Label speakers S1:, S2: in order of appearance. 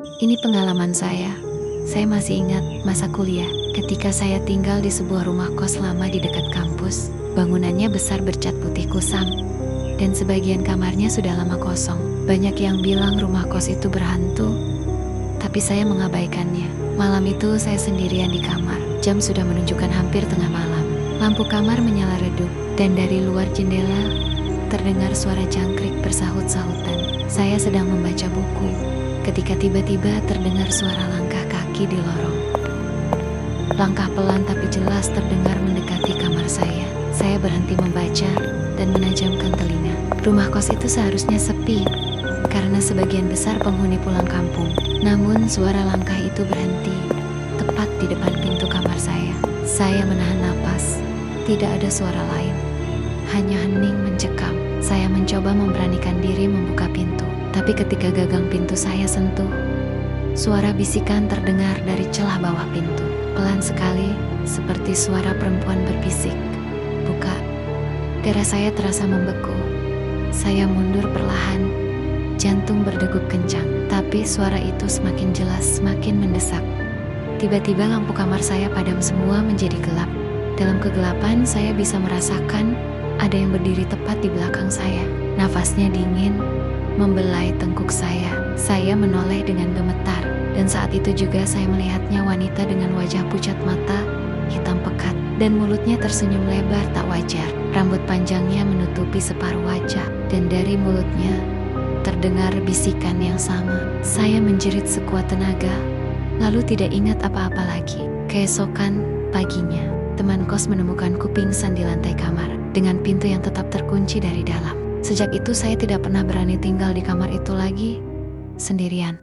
S1: Ini pengalaman saya. Saya masih ingat masa kuliah, ketika saya tinggal di sebuah rumah kos lama di dekat kampus. Bangunannya besar bercat putih kusam, dan sebagian kamarnya sudah lama kosong. Banyak yang bilang rumah kos itu berhantu, tapi saya mengabaikannya. Malam itu saya sendirian di kamar. Jam sudah menunjukkan hampir tengah malam. Lampu kamar menyala redup, dan dari luar jendela terdengar suara jangkrik bersahut-sahutan. Saya sedang membaca buku, ketika tiba-tiba terdengar suara langkah kaki di lorong. Langkah pelan tapi jelas terdengar mendekati kamar saya. Saya berhenti membaca dan menajamkan telinga. Rumah kos itu seharusnya sepi, karena sebagian besar penghuni pulang kampung. Namun suara langkah itu berhenti tepat di depan pintu kamar saya. Saya menahan napas. Tidak ada suara lain, hanya hening mencekam. Saya mencoba memberanikan diri membuka pintu, tapi ketika gagang pintu saya sentuh, suara bisikan terdengar dari celah bawah pintu. Pelan sekali, seperti suara perempuan berbisik, "Buka." Dada saya terasa membeku. Saya mundur perlahan, jantung berdegup kencang. Tapi suara itu semakin jelas, semakin mendesak. Tiba-tiba lampu kamar saya padam semua menjadi gelap. Dalam kegelapan saya bisa merasakan ada yang berdiri tepat di belakang saya. Nafasnya dingin, membelai tengkuk saya. Saya menoleh dengan gemetar, dan saat itu juga saya melihatnya, wanita dengan wajah pucat mata, hitam pekat, dan mulutnya tersenyum lebar tak wajar. Rambut panjangnya menutupi separuh wajah, dan dari mulutnya terdengar bisikan yang sama. Saya menjerit sekuat tenaga, lalu tidak ingat apa-apa lagi. Keesokan paginya, teman kos menemukanku pingsan di lantai kamar, dengan pintu yang tetap terkunci dari dalam. Sejak itu saya tidak pernah berani tinggal di kamar itu lagi, sendirian.